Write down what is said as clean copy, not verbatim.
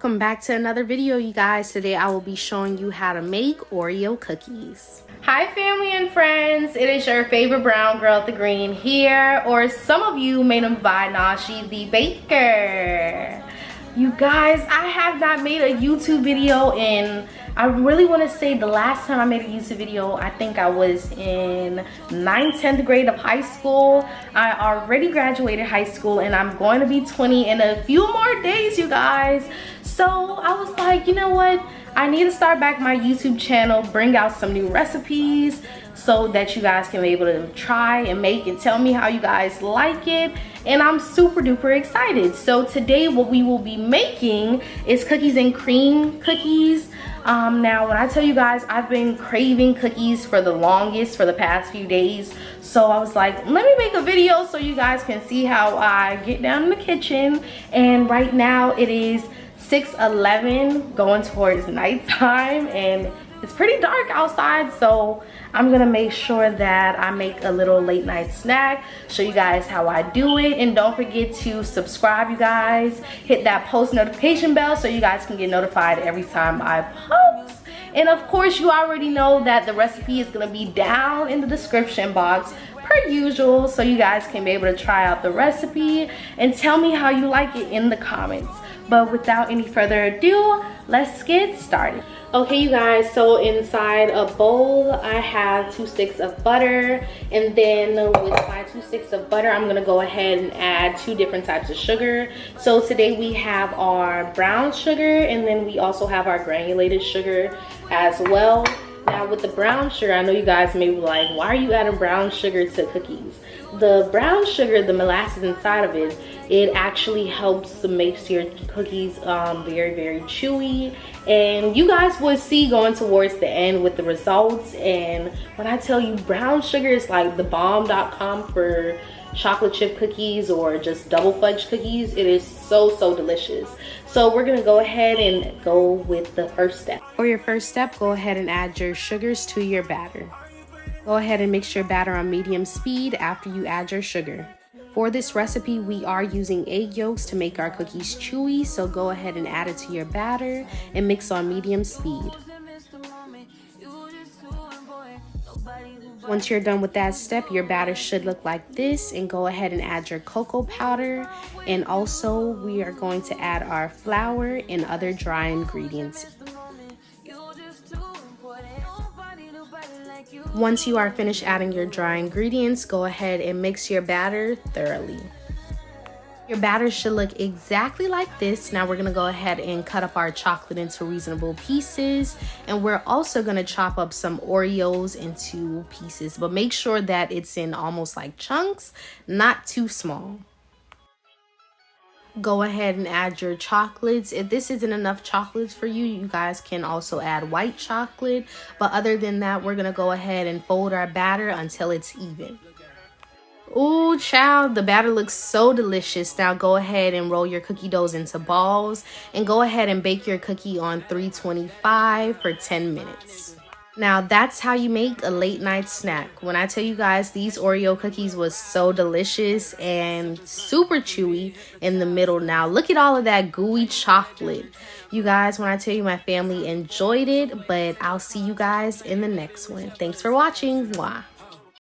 Welcome back to another video, you guys. Today I will be showing you how to make Oreo cookies. Hi family and friends, it is your favorite brown girl at the green here, or some of you may know me by Nashi the Baker. You guys, I have not made a YouTube video in, I really want to say the last time I made a YouTube video, I think I was in 9th, 10th grade of high school. I already graduated high school and I'm going to be 20 in a few more days, you guys. So I was like, you know what? I need to start back my YouTube channel, bring out some new recipes so that you guys can be able to try and make and tell me how you guys like it. And I'm super duper excited. So today what we will be making is cookies and cream cookies. Now when I tell you guys, I've been craving cookies for the longest, for the past few days. So I was like, let me make a video so you guys can see how I get down in the kitchen. And right now it is 6:11, going towards nighttime, and it's pretty dark outside, so I'm gonna make sure that I make a little late night snack, show you guys how I do it. And don't forget to subscribe, you guys. Hit that post notification bell so you guys can get notified every time I post. And of course, you already know that the recipe is gonna be down in the description box per usual, so you guys can be able to try out the recipe and tell me how you like it in the comments. But without any further ado, let's get started. Okay, you guys, so inside a bowl I have 2 sticks of butter, and then with my 2 sticks of butter I'm gonna go ahead and add 2 different types of sugar. So today we have our brown sugar, and then we also have our granulated sugar as well. Now with the brown sugar, I know you guys may be like, why are you adding brown sugar to cookies? The brown sugar, the molasses inside of it, it actually helps to make your cookies very, very chewy. And you guys will see going towards the end with the results. And when I tell you, brown sugar is like the bomb.com for chocolate chip cookies or just double fudge cookies. It is so delicious. So we're gonna go ahead and go with the first step. For your first step, go ahead and add your sugars to your batter. Go ahead and mix your batter on medium speed after you add your sugar. For this recipe, we are using egg yolks to make our cookies chewy, so go ahead and add it to your batter and mix on medium speed. Once you're done with that step, your batter should look like this, and go ahead and add your cocoa powder. And also we are going to add our flour and other dry ingredients. Once you are finished adding your dry ingredients, go ahead and mix your batter thoroughly. Your batter should look exactly like this. Now we're gonna go ahead and cut up our chocolate into reasonable pieces, and we're also gonna chop up some Oreos into pieces, but make sure that it's in almost like chunks, not too small. Go ahead and add your chocolates. If this isn't enough chocolates for you, you guys can also add white chocolate. But other than that, we're gonna go ahead and fold our batter until it's even. Ooh, child, the batter looks so delicious. Now go ahead and roll your cookie doughs into balls and go ahead and bake your cookie on 325 for 10 minutes. Now that's how you make a late night snack. When I tell you guys, these Oreo cookies was so delicious and super chewy in the middle. Now look at all of that gooey chocolate. You guys, when I tell you, my family enjoyed it, but I'll see you guys in the next one. Thanks for watching. Mwah.